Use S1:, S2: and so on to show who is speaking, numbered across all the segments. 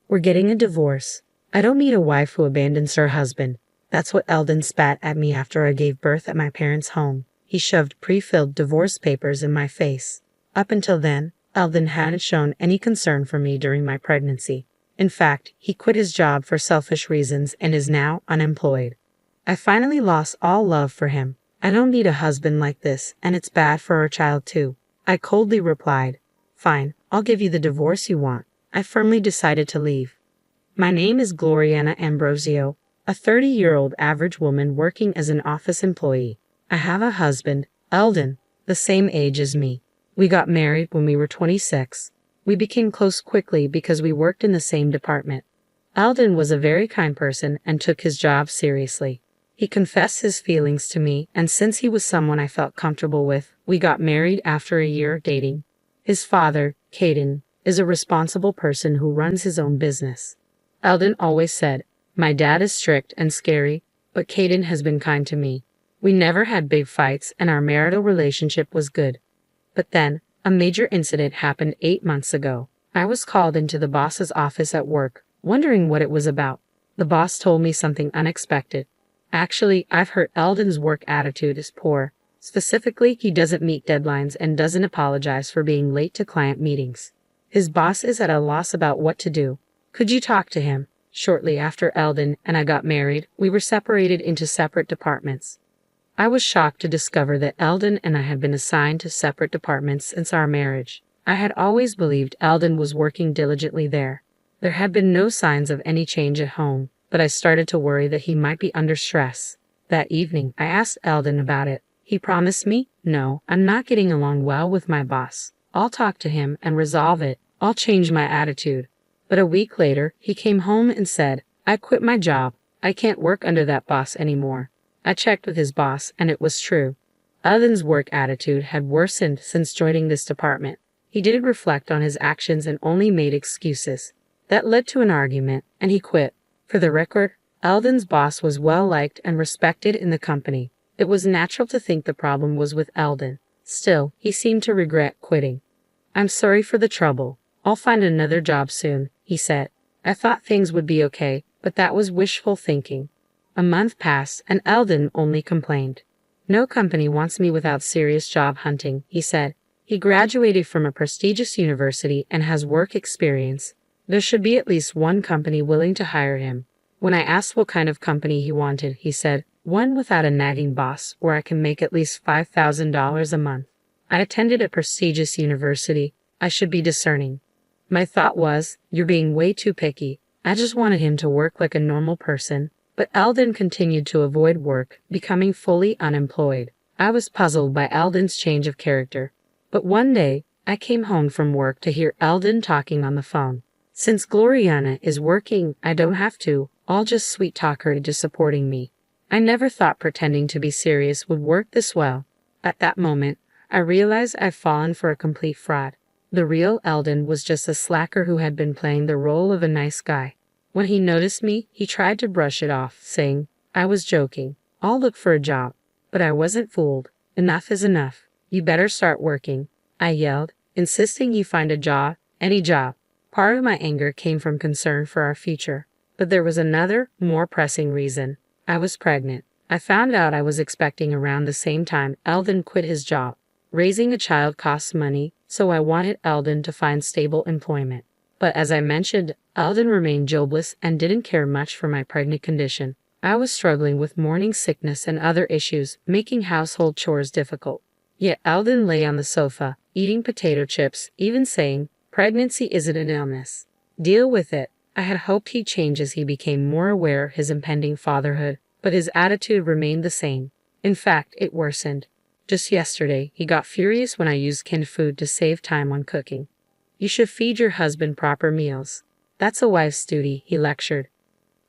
S1: We're getting a divorce. I don't need a wife who abandons her husband. That's what Eldon spat at me after I gave birth at my parents' home. He shoved pre-filled divorce papers in my face. Up until then, Eldon hadn't shown any concern for me during my pregnancy. In fact, he quit his job for selfish reasons and is now unemployed. I finally lost all love for him. I don't need a husband like this, and it's bad for our child too. I coldly replied, "Fine, I'll give you the divorce you want." I firmly decided to leave. My name is Gloriana Ambrosio, a 30-year-old average woman working as an office employee. I have a husband, Eldon, the same age as me. We got married when we were 26. We became close quickly because we worked in the same department. Eldon was a very kind person and took his job seriously. He confessed his feelings to me, and since he was someone I felt comfortable with, we got married after a year of dating. His father, Caden, is a responsible person who runs his own business. Eldon always said, "My dad is strict and scary, but Caden has been kind to me." We never had big fights and our marital relationship was good. But then, a major incident happened 8 months ago. I was called into the boss's office at work, wondering what it was about. The boss told me something unexpected. Actually, I've heard Eldon's work attitude is poor. Specifically, he doesn't meet deadlines and doesn't apologize for being late to client meetings. His boss is at a loss about what to do. Could you talk to him? Shortly after Eldon and I got married, we were separated into separate departments. I was shocked to discover that Eldon and I had been assigned to separate departments since our marriage. I had always believed Eldon was working diligently there. There had been no signs of any change at home, but I started to worry that he might be under stress. That evening, I asked Eldon about it. He promised me, "No, I'm not getting along well with my boss. I'll talk to him and resolve it. I'll change my attitude." But a week later, he came home and said, "I quit my job. I can't work under that boss anymore." I checked with his boss, and it was true. Eldon's work attitude had worsened since joining this department. He didn't reflect on his actions and only made excuses. That led to an argument, and he quit. For the record, Eldon's boss was well-liked and respected in the company. It was natural to think the problem was with Eldon. Still, he seemed to regret quitting. "I'm sorry for the trouble. I'll find another job soon," he said. I thought things would be okay, but that was wishful thinking. A month passed, and Eldon only complained. "No company wants me without serious job hunting," he said. He graduated from a prestigious university and has work experience. There should be at least one company willing to hire him. When I asked what kind of company he wanted, he said, "One without a nagging boss, where I can make at least $5,000 a month." I attended a prestigious university. I should be discerning. My thought was, "You're being way too picky." I just wanted him to work like a normal person. But Eldon continued to avoid work, becoming fully unemployed. I was puzzled by Eldon's change of character. But one day, I came home from work to hear Eldon talking on the phone. "Since Gloriana is working, I don't have to. I'll just sweet-talk her into supporting me." I never thought pretending to be serious would work this well. At that moment, I realized I'd fallen for a complete fraud. The real Eldon was just a slacker who had been playing the role of a nice guy. When he noticed me, he tried to brush it off, saying, "I was joking. I'll look for a job." But I wasn't fooled. "Enough is enough. You better start working," I yelled, insisting he find a job, any job. Part of my anger came from concern for our future. But there was another, more pressing reason. I was pregnant. I found out I was expecting around the same time Eldon quit his job. Raising a child costs money, so I wanted Eldon to find stable employment. But as I mentioned, Eldon remained jobless and didn't care much for my pregnant condition. I was struggling with morning sickness and other issues, making household chores difficult. Yet Eldon lay on the sofa, eating potato chips, even saying, "Pregnancy isn't an illness. Deal with it." I had hoped he'd change as he became more aware of his impending fatherhood, but his attitude remained the same. In fact, it worsened. Just yesterday, he got furious when I used canned food to save time on cooking. "You should feed your husband proper meals. That's a wife's duty," he lectured.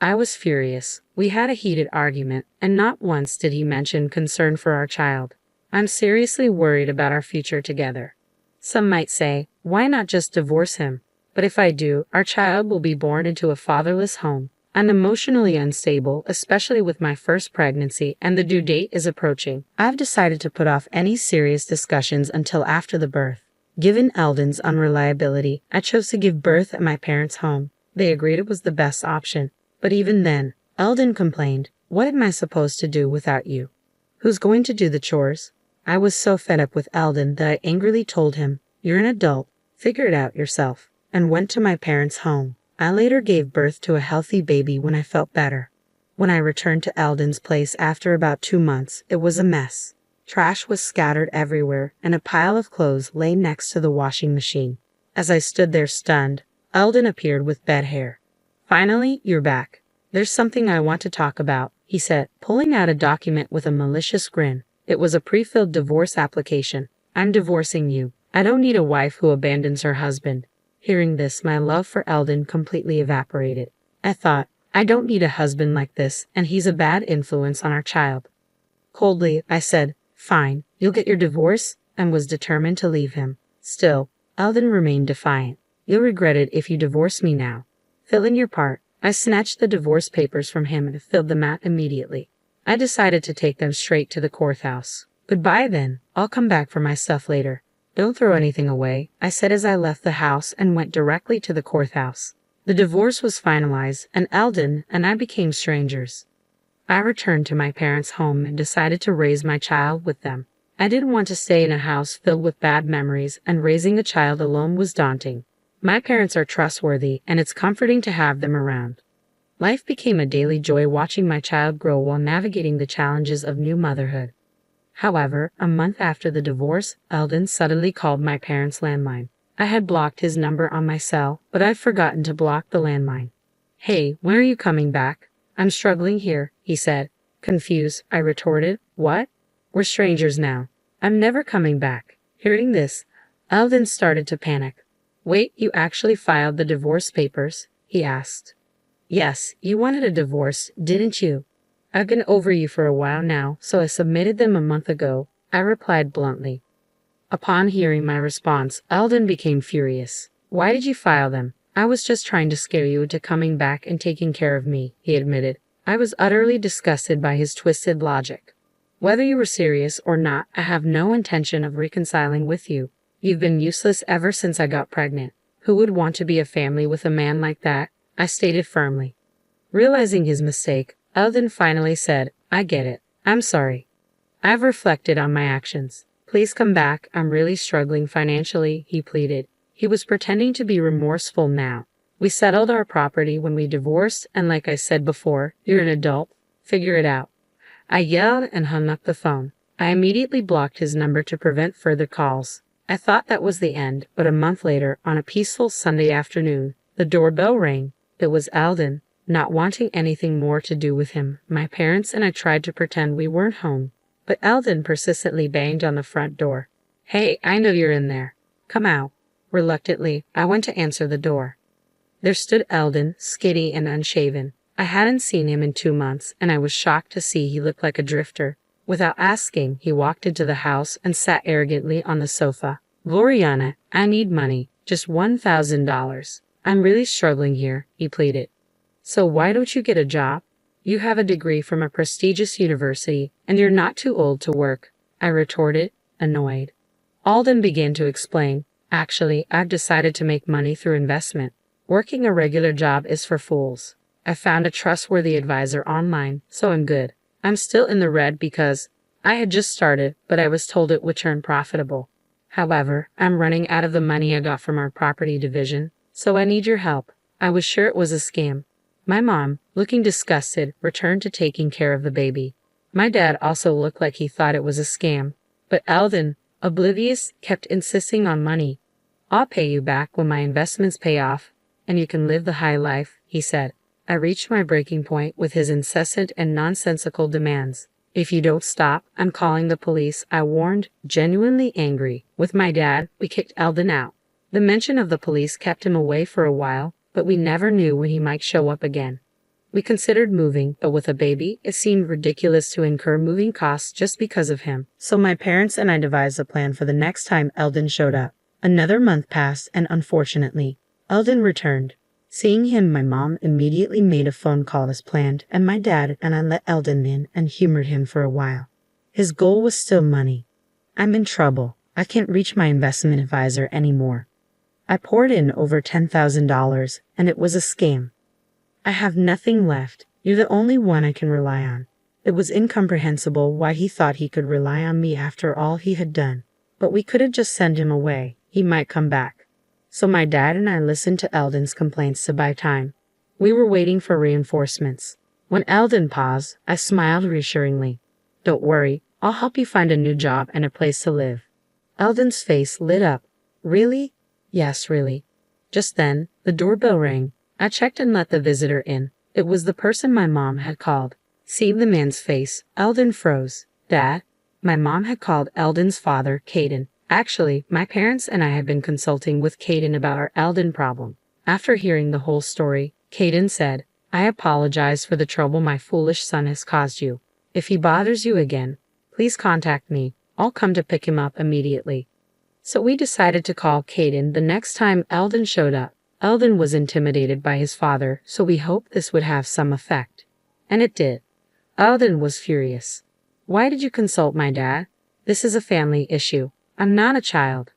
S1: I was furious. We had a heated argument, and not once did he mention concern for our child. I'm seriously worried about our future together. Some might say, why not just divorce him? But if I do, our child will be born into a fatherless home. I'm emotionally unstable, especially with my first pregnancy, and the due date is approaching. I've decided to put off any serious discussions until after the birth. Given Eldon's unreliability, I chose to give birth at my parents' home. They agreed it was the best option, but even then, Eldon complained, "What am I supposed to do without you? Who's going to do the chores?" I was so fed up with Eldon that I angrily told him, "You're an adult, figure it out yourself," and went to my parents' home. I later gave birth to a healthy baby when I felt better. When I returned to Eldon's place after about 2 months, it was a mess. Trash was scattered everywhere, and a pile of clothes lay next to the washing machine. As I stood there stunned, Eldon appeared with bed hair. "Finally, you're back. There's something I want to talk about," he said, pulling out a document with a malicious grin. It was a pre-filled divorce application. "I'm divorcing you. I don't need a wife who abandons her husband." Hearing this, my love for Eldon completely evaporated. I thought, I don't need a husband like this, and he's a bad influence on our child. Coldly, I said, "Fine, you'll get your divorce," and was determined to leave him. Still, Eldon remained defiant. "You'll regret it if you divorce me now. Fill in your part." I snatched the divorce papers from him and filled them out immediately. I decided to take them straight to the courthouse. "Goodbye then, I'll come back for my stuff later. Don't throw anything away," I said as I left the house and went directly to the courthouse. The divorce was finalized, and Eldon and I became strangers. I returned to my parents' home and decided to raise my child with them. I didn't want to stay in a house filled with bad memories, and raising a child alone was daunting. My parents are trustworthy, and it's comforting to have them around. Life became a daily joy watching my child grow while navigating the challenges of new motherhood. However, a month after the divorce, Eldon suddenly called my parents' landline. I had blocked his number on my cell, but I'd forgotten to block the landline. "Hey, when are you coming back? I'm struggling here," he said. Confused, I retorted, "What? We're strangers now. I'm never coming back." Hearing this, Eldon started to panic. "Wait, you actually filed the divorce papers?" he asked. "Yes, you wanted a divorce, didn't you? I've been over you for a while now, so I submitted them a month ago," I replied bluntly. Upon hearing my response, Eldon became furious. "Why did you file them? I was just trying to scare you into coming back and taking care of me," he admitted. I was utterly disgusted by his twisted logic. "Whether you were serious or not, I have no intention of reconciling with you. You've been useless ever since I got pregnant. Who would want to be a family with a man like that?" I stated firmly. Realizing his mistake, Eldon finally said, "I get it. I'm sorry. I've reflected on my actions. Please come back. I'm really struggling financially," he pleaded. He was pretending to be remorseful now. "We settled our property when we divorced, and like I said before, you're an adult. Figure it out." I yelled and hung up the phone. I immediately blocked his number to prevent further calls. I thought that was the end, but a month later, on a peaceful Sunday afternoon, the doorbell rang. It was Eldon. Not wanting anything more to do with him, my parents and I tried to pretend we weren't home, but Eldon persistently banged on the front door. "Hey, I know you're in there. Come out." Reluctantly, I went to answer the door. There stood Eldon, skinny and unshaven. I hadn't seen him in 2 months, and I was shocked to see he looked like a drifter. Without asking, he walked into the house and sat arrogantly on the sofa. "Gloriana, I need money, just $1,000. I'm really struggling here," he pleaded. "So why don't you get a job? You have a degree from a prestigious university, and you're not too old to work," I retorted, annoyed. Eldon began to explain. "Actually, I've decided to make money through investment. Working a regular job is for fools. I found a trustworthy advisor online, so I'm good. I'm still in the red because I had just started, but I was told it would turn profitable. However, I'm running out of the money I got from our property division, so I need your help." I was sure it was a scam. My mom, looking disgusted, returned to taking care of the baby. My dad also looked like he thought it was a scam, but Eldon, oblivious, kept insisting on money. "I'll pay you back when my investments pay off, and you can live the high life," he said. I reached my breaking point with his incessant and nonsensical demands. "If you don't stop, I'm calling the police," I warned, genuinely angry. With my dad, we kicked Eldon out. The mention of the police kept him away for a while, but we never knew when he might show up again. We considered moving, but with a baby, it seemed ridiculous to incur moving costs just because of him. So my parents and I devised a plan for the next time Eldon showed up. Another month passed, and unfortunately, Eldon returned. Seeing him, my mom immediately made a phone call as planned, and my dad and I let Eldon in and humored him for a while. His goal was still money. "I'm in trouble. I can't reach my investment advisor anymore." I poured in over $10,000, and it was a scam. I have nothing left. You're the only one I can rely on. It was incomprehensible why he thought he could rely on me after all he had done. But we couldn't just send him away. He might come back. So my dad and I listened to Eldon's complaints to buy time. We were waiting for reinforcements. When Eldon paused, I smiled reassuringly. Don't worry, I'll help you find a new job and a place to live. Eldon's face lit up. Really? Yes, really. Just then, the doorbell rang. I checked and let the visitor in. It was the person my mom had called. Seeing the man's face, Eldon froze. Dad? My mom had called Eldon's father, Caden. Actually, my parents and I had been consulting with Caden about our Eldon problem. After hearing the whole story, Caden said, I apologize for the trouble my foolish son has caused you. If he bothers you again, please contact me. I'll come to pick him up immediately. So we decided to call Caden the next time Eldon showed up. Eldon was intimidated by his father, so we hoped this would have some effect. And it did. Eldon was furious. Why did you consult my dad? This is a family issue. I'm not a child.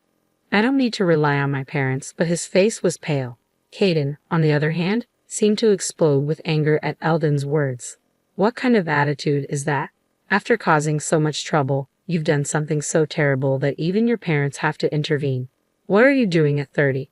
S1: I don't need to rely on my parents, but his face was pale. Caden, on the other hand, seemed to explode with anger at Eldon's words. What kind of attitude is that? After causing so much trouble, you've done something so terrible that even your parents have to intervene. What are you doing at 30?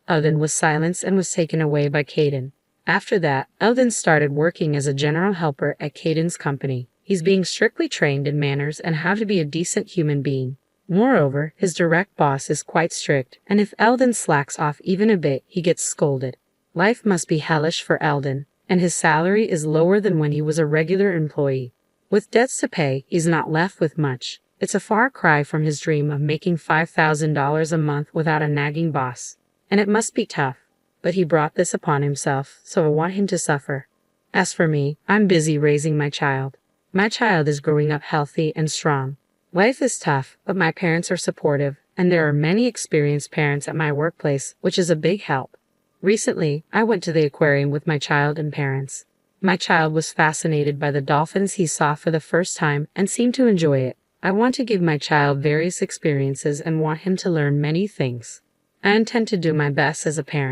S1: Eldon was silenced and was taken away by Caden. After that, Eldon started working as a general helper at Caden's company. He's being strictly trained in manners and how to be a decent human being. Moreover, his direct boss is quite strict, and if Eldon slacks off even a bit, he gets scolded. Life must be hellish for Eldon, and his salary is lower than when he was a regular employee. With debts to pay, he's not left with much. It's a far cry from his dream of making $5,000 a month without a nagging boss. And it must be tough. But he brought this upon himself, so I want him to suffer. As for me, I'm busy raising my child. My child is growing up healthy and strong. Life is tough, but my parents are supportive, and there are many experienced parents at my workplace, which is a big help. Recently, I went to the aquarium with my child and parents. My child was fascinated by the dolphins he saw for the first time and seemed to enjoy it. I want to give my child various experiences and want him to learn many things. I intend to do my best as a parent.